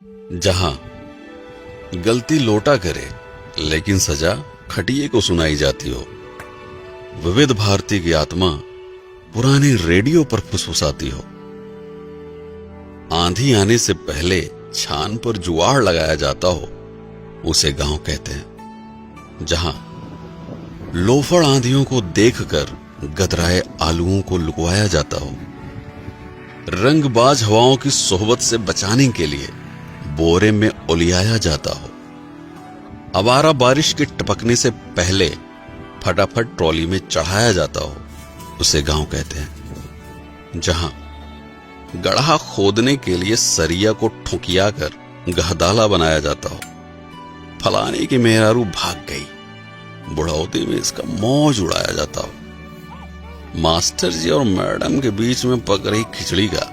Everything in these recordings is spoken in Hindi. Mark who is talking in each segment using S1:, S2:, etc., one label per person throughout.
S1: जहां गलती लोटा करे लेकिन सजा खटिए को सुनाई जाती हो, विविध भारती की आत्मा पुराने रेडियो पर फुसफुसाती हो। आंधी आने से पहले छान पर जुआड़ लगाया जाता हो, उसे गांव कहते हैं। जहां लोफड़ आंधियों को देखकर गदराए आलुओं को लुकवाया जाता हो, रंगबाज हवाओं की सोहबत से बचाने के लिए बोरे में उलियाया जाता हो, आवारा बारिश के टपकने से पहले फटाफट ट्रॉली में चढ़ाया जाता हो, उसे गांव कहते हैं। जहां गड्ढा खोदने के लिए सरिया को ठुकिया कर गहदाला बनाया जाता हो, फलाने की मेहरारू भाग गई, बुढ़ौती में इसका मौज उड़ाया जाता हो, मास्टर जी और मैडम के बीच में पक रही खिचड़ी का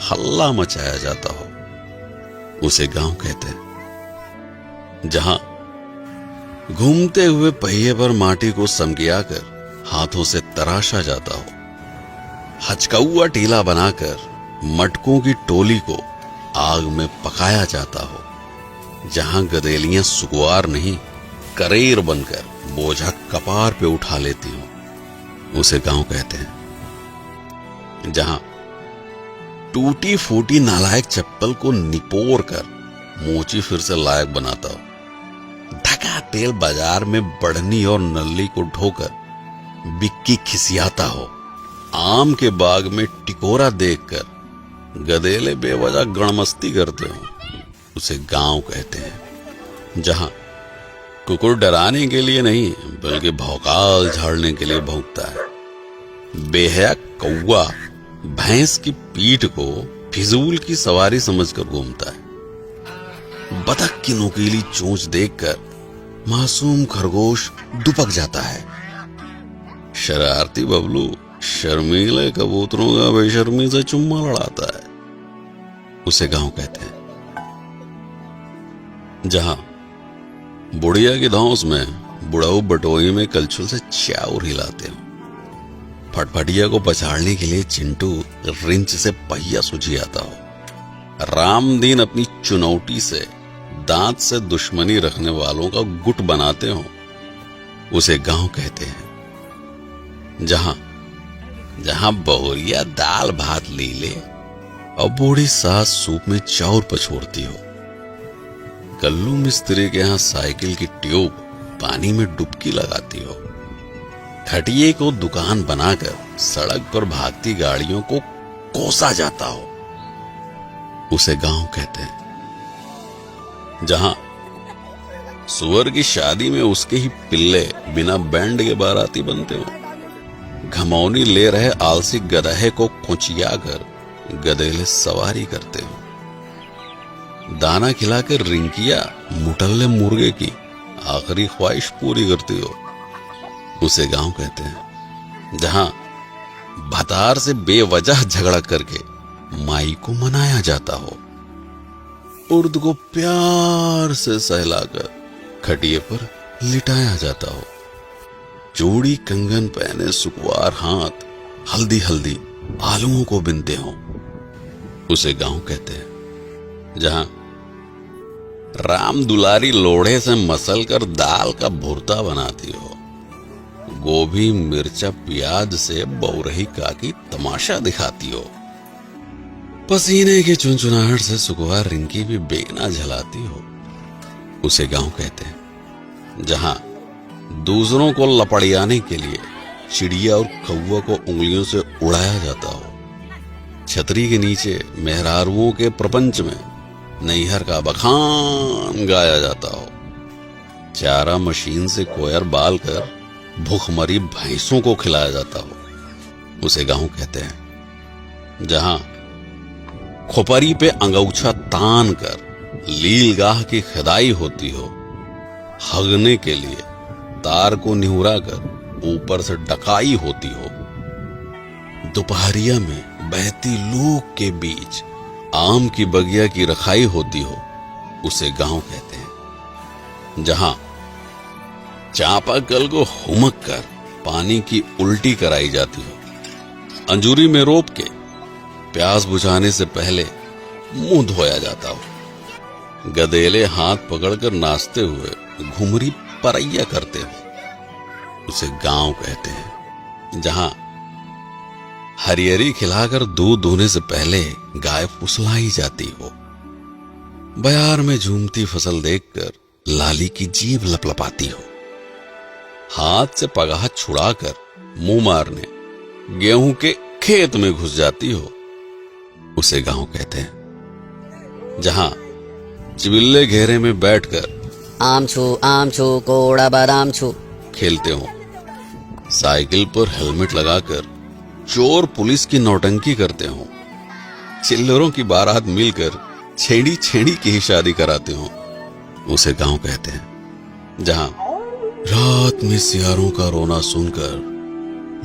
S1: हल्ला मचाया जाता हो, उसे गांव कहते हैं। जहां घूमते हुए पहिए पर माटी को समगियाकर हाथों से तराशा जाता हो, हचकौआ टीला बनाकर मटकों की टोली को आग में पकाया जाता हो, जहां गदेलियां सुकुआर नहीं करेर बनकर बोझा कपार पे उठा लेती हो, उसे गांव कहते हैं। जहां टूटी फूटी नालायक चप्पल को निपोर कर मोची फिर से लायक बनाता हो, ढका तेल बाजार में बढ़नी और नल्ली को ढोकर बिक्की खिसियाता हो, आम के बाग में टिकोरा देखकर गदेले बेवजह गणमस्ती करते हो, उसे गांव कहते हैं। जहां कुकुर डराने के लिए नहीं बल्कि भौकाल झाड़ने के लिए भौंकता है, बेहया कौवा भैंस की पीठ को फिजूल की सवारी समझकर घूमता है, बतख की नुकीली चोंच देखकर मासूम खरगोश दुपक जाता है, शरारती बबलू शर्मीले कबूतरों का बेशर्मी से चुम्मा लड़ाता है, उसे गांव कहते हैं। जहां बुढ़िया की धौंस में बुढ़ाऊ बटोई में कलछुल से चाउर हिलाते हो, फटफटिया को पछाड़ने के लिए चिंटू रिंच से पहिया सुझियाता हो, रामदीन अपनी चुनौती से दांत से दुश्मनी रखने वालों का गुट बनाते हो, उसे गांव कहते हैं। जहां बहुरिया दाल भात लीले और बूढ़ी सास सूप में चाउर पछोड़ती हो, कल्लू मिस्त्री के यहां साइकिल की ट्यूब पानी में डुबकी लगाती हो, खटिए को दुकान बनाकर सड़क पर भागती गाड़ियों को कोसा जाता हो, उसे गांव कहते हैं। जहां सुअर की शादी में उसके ही पिल्ले बिना बैंड के बाराती बनते हो, घमौनी ले रहे आलसी गधे को खुचिया कर गधेले सवारी करते हो, दाना खिलाकर रिंकिया मुटल्ले मुर्गे की आखिरी ख्वाहिश पूरी करती हो, उसे गांव कहते हैं। जहां भतार से बेवजह झगड़ा करके माई को मनाया जाता हो, उर्द को प्यार से सहलाकर खटिए पर लिटाया जाता हो, चूड़ी कंगन पहने सुकुआर हाथ हल्दी हल्दी आलुओं को बिनते हो, उसे गांव कहते हैं। जहां राम दुलारी लोढ़े से मसल कर दाल का भुर्ता बनाती हो, गोभी मिर्चा प्याज से बौरही काकी तमाशा दिखाती हो, पसीने की चुनचुनाहट से सुकुआर रिंकी भी बेगना झलाती हो, उसे गांव कहते हैं। जहां दूसरों को लपड़ियाने के लिए चिड़िया और कौवा को उंगलियों से उड़ाया जाता हो, छतरी के नीचे मेहरारुओं के प्रपंच में नैहर का बखान गाया जाता हो, चारा मशीन से कोयर बाल कर भूखमरी भैंसों को खिलाया जाता हो, उसे गांव कहते हैं। जहां खोपरी पे अंगौछा तान कर लीलगाह की खदाई होती हो, हगने के लिए तार को निहुरा कर ऊपर से डकाई होती हो, दोपहरिया में बहती लूक के बीच आम की बगिया की रखाई होती हो, उसे गांव कहते हैं। जहां चापाकल को हुमक कर पानी की उल्टी कराई जाती हो, अंजूरी में रोप के प्यास बुझाने से पहले मुंह धोया जाता हो, गधेले हाथ पकड़कर नाचते हुए घुमरी परैया करते हो, उसे गांव कहते हैं। जहां हरियरी खिलाकर दूध दूहने से पहले गाय फुसलाई जाती हो, बयार में झूमती फसल देखकर लाली की जीभ लपलपाती हो, हाथ से पगाह छुड़ाकर मुंह मारने गेहूं के खेत में घुस जाती हो, उसे गांव कहते हैं। जहां चिबिल्ले घेरे में बैठकर
S2: आम छू कोड़ा बादाम छू
S1: खेलते हो, साइकिल पर हेलमेट लगाकर चोर पुलिस की नौटंकी करते हो, चिल्लरों की बारात मिलकर छेड़ी छेड़ी की ही शादी कराते हो, उसे गांव कहते हैं। जहां रात में सियारों का रोना सुनकर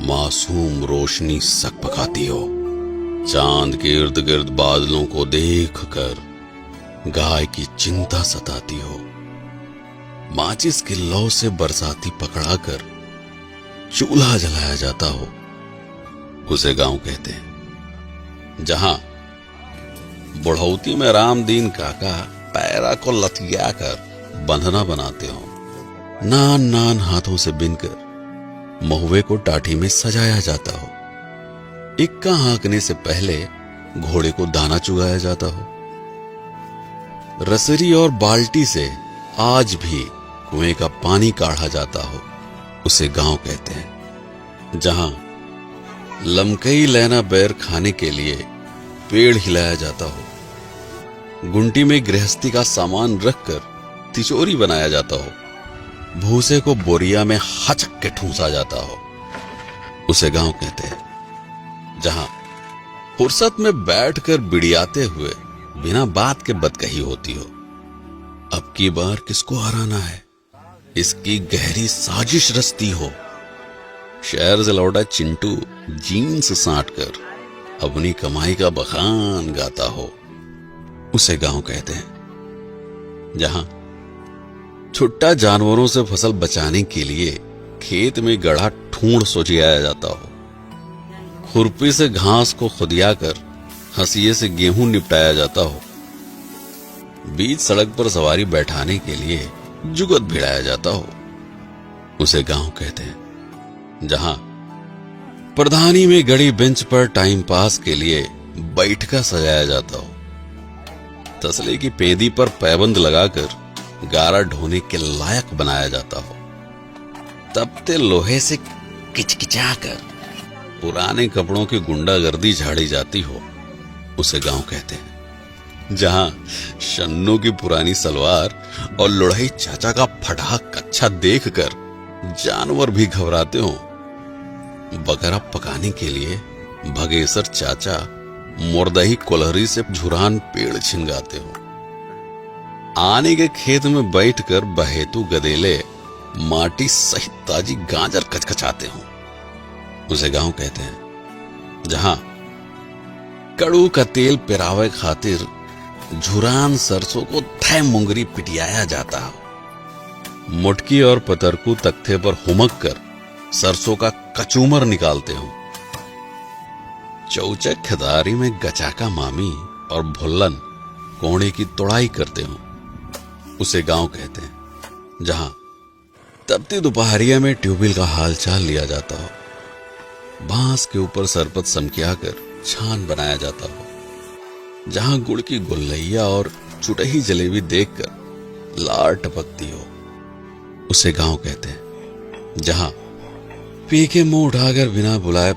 S1: मासूम रोशनी सक पकाती हो, चांद के इर्द गिर्द बादलों को देखकर गाय की चिंता सताती हो, माचिस की लौ से बरसाती पकड़ाकर चूल्हा जलाया जाता हो, उसे गांव कहते हैं। जहां बुढ़ौती में रामदीन काका पैरा को लथिया कर बंधना बनाते हो, नान नान हाथों से बिनकर महुए को टाठी में सजाया जाता हो, इक्का हाँकने से पहले घोड़े को दाना चुगाया जाता हो, रसरी और बाल्टी से आज भी कुएं का पानी काढ़ा जाता हो, उसे गांव कहते हैं। जहां लमकई लैना बैर खाने के लिए पेड़ हिलाया जाता हो, गुंटी में गृहस्थी का सामान रखकर तिचोरी बनाया जाता हो, भूसे को बोरिया में हचक के ठूंसा जाता हो, उसे गांव कहते हैं। जहां फुर्सत में बैठकर बिड़ियाते हुए बिना बात के बदकही होती हो, अब की बार किसको हराना है, इसकी गहरी साजिश रचती हो, शहर से लौटा चिंटू जीन्स साट कर अपनी कमाई का बखान गाता हो, उसे गांव कहते हैं। जहां छुट्टा जानवरों से फसल बचाने के लिए खेत में गढ़ा ठूंढ सोचियाया जाता हो, खुरपी से घास को खुदिया कर हंसिये से गेहूं निपटाया जाता हो, बीच सड़क पर सवारी बैठाने के लिए जुगत भिड़ाया जाता हो, उसे गांव कहते हैं। जहां प्रधानी में गड़ी बेंच पर टाइम पास के लिए बैठका सजाया जाता हो, तसले की पेंदी पर पैबंद लगाकर गारा ढोने के लायक बनाया जाता हो, तपते लोहे से किचकिचाकर पुराने कपड़ों की गुंडागर्दी झाड़ी जाती हो, उसे गांव कहते हैं। जहां शन्नू की पुरानी सलवार और लुढ़ई चाचा का फटा कच्छा देखकर जानवर भी घबराते हो, बकरा पकाने के लिए भगेसर चाचा मुर्दही कोलहरी से झुरान पेड़ छिनगाते हो, आने के खेत में बैठकर बहेतु गदेले माटी सहित ताजी गाजर कचकचाते हो, उसे गांव कहते हैं। जहां कड़ू का तेल पिरावे खातिर झुरान सरसों को थै मुंगरी पिटियाया जाता हो, मुटकी और पतरकू तख्ते पर हुमक कर सरसों का कचूमर निकालते हो, चौचक खदारी में गचाका मामी और भुल्लन कोहड़े की तोड़ाई करते हो, उसे गांव कहते हैं। जहां तपती दोपहरिया में ट्यूबवेल का हालचाल लिया जाता हो, बांस के ऊपर सरपत समकिया कर छान बनाया जाता हो, जहां गुड़ की गुल्लैया और चुटही जलेबी देखकर लार टपकती हो, उसे गांव कहते हैं। जहां पी के मुंह उठाकर बिना बुलाए